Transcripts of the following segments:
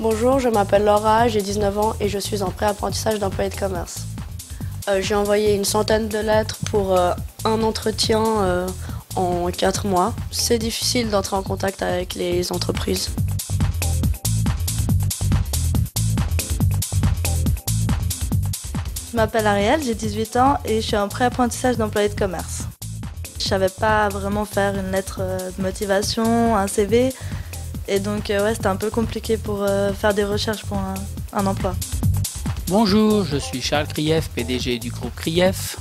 Bonjour, je m'appelle Laura, j'ai 19 ans et je suis en pré-apprentissage d'employé de commerce. J'ai envoyé une centaine de lettres pour un entretien en 4 mois. C'est difficile d'entrer en contact avec les entreprises. Je m'appelle Ariel, j'ai 18 ans et je suis en pré-apprentissage d'employé de commerce. Je ne savais pas vraiment faire une lettre de motivation, un CV. Et donc c'était un peu compliqué pour faire des recherches pour un emploi. Bonjour, je suis Charles Krief, PDG du groupe Krief.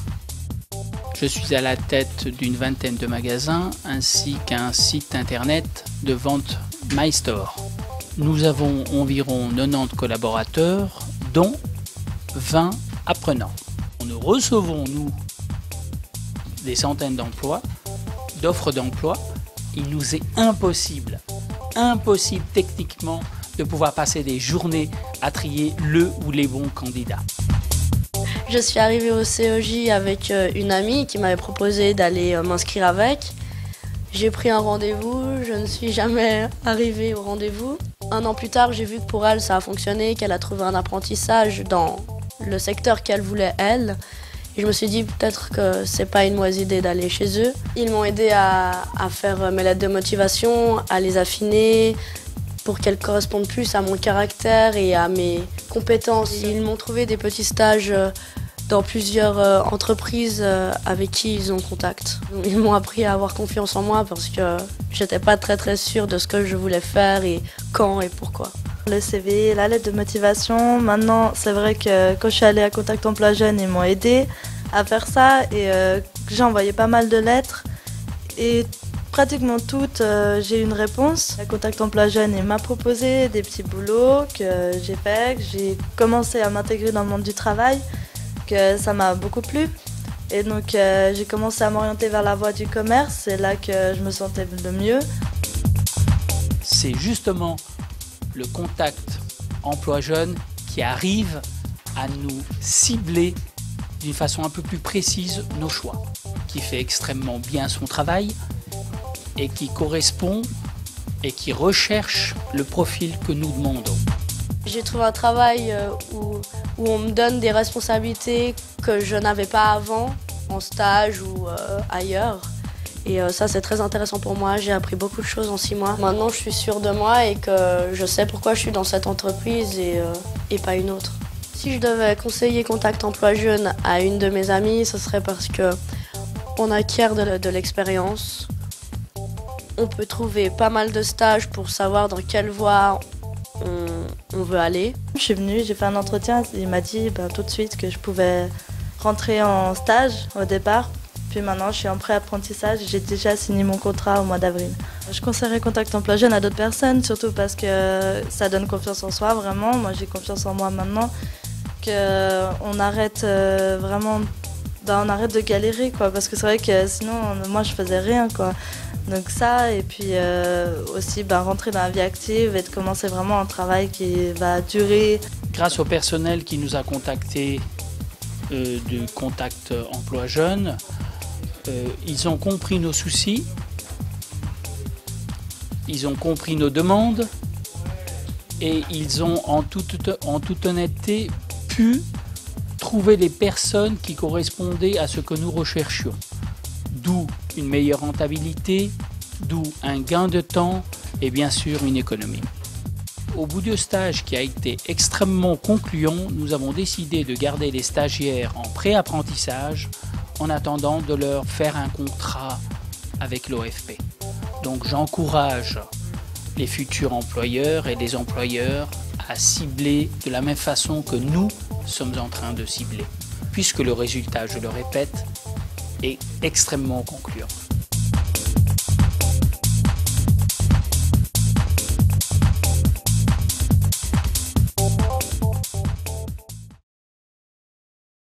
Je suis à la tête d'une vingtaine de magasins ainsi qu'un site internet de vente MyStore. Nous avons environ 90 collaborateurs, dont 20 apprenants. Nous recevons, nous, des centaines d'offres d'emploi. Il nous est impossible techniquement de pouvoir passer des journées à trier le ou les bons candidats. Je suis arrivée au CEJ avec une amie qui m'avait proposé d'aller m'inscrire avec. J'ai pris un rendez-vous, je ne suis jamais arrivée au rendez-vous. 1 an plus tard, j'ai vu que pour elle ça a fonctionné, qu'elle a trouvé un apprentissage dans le secteur qu'elle voulait elle. Et je me suis dit peut-être que c'est pas une mauvaise idée d'aller chez eux. Ils m'ont aidé à faire mes lettres de motivation, à les affiner pour qu'elles correspondent plus à mon caractère et à mes compétences. Ils m'ont trouvé des petits stages dans plusieurs entreprises avec qui ils ont contact. Ils m'ont appris à avoir confiance en moi parce que j'étais pas très sûre de ce que je voulais faire et quand et pourquoi. Le CV, la lettre de motivation, maintenant c'est vrai que quand je suis allée à Contact Emploi Jeune, ils m'ont aidé à faire ça et j'ai envoyé pas mal de lettres et pratiquement toutes j'ai eu une réponse. À Contact Emploi Jeune, il m'a proposé des petits boulots que j'ai fait, que j'ai commencé à m'intégrer dans le monde du travail, que ça m'a beaucoup plu. Et donc j'ai commencé à m'orienter vers la voie du commerce, c'est là que je me sentais le mieux. C'est justement le contact emploi jeune qui arrive à nous cibler d'une façon un peu plus précise nos choix, qui fait extrêmement bien son travail et qui correspond et qui recherche le profil que nous demandons. J'ai trouvé un travail où on me donne des responsabilités que je n'avais pas avant, en stage ou ailleurs. Et ça, c'est très intéressant pour moi. J'ai appris beaucoup de choses en 6 mois. Maintenant, je suis sûre de moi et que je sais pourquoi je suis dans cette entreprise et pas une autre. Si je devais conseiller Contact Emploi Jeune à une de mes amies, ce serait parce qu'on acquiert de l'expérience. On peut trouver pas mal de stages pour savoir dans quelle voie on veut aller. Je suis venue, j'ai fait un entretien, il m'a dit tout de suite que je pouvais rentrer en stage au départ. Puis maintenant, je suis en pré-apprentissage et j'ai déjà signé mon contrat au mois d'avril. Je conseillerais Contact Emploi Jeune à d'autres personnes, surtout parce que ça donne confiance en soi, vraiment. Moi, j'ai confiance en moi maintenant. On arrête on arrête de galérer, quoi. Parce que c'est vrai que sinon, moi, je faisais rien, quoi. Donc ça, et puis aussi rentrer dans la vie active et de commencer vraiment un travail qui va durer. Grâce au personnel qui nous a contactés du Contact Emploi Jeune, ils ont compris nos soucis, ils ont compris nos demandes et ils ont en toute honnêteté pu trouver les personnes qui correspondaient à ce que nous recherchions. D'où une meilleure rentabilité, d'où un gain de temps et bien sûr une économie. Au bout de stage qui a été extrêmement concluant, nous avons décidé de garder les stagiaires en pré-apprentissage en attendant de leur faire un contrat avec l'OFP. Donc j'encourage les futurs employeurs et les employeurs à cibler de la même façon que nous sommes en train de cibler, puisque le résultat, je le répète, est extrêmement concluant.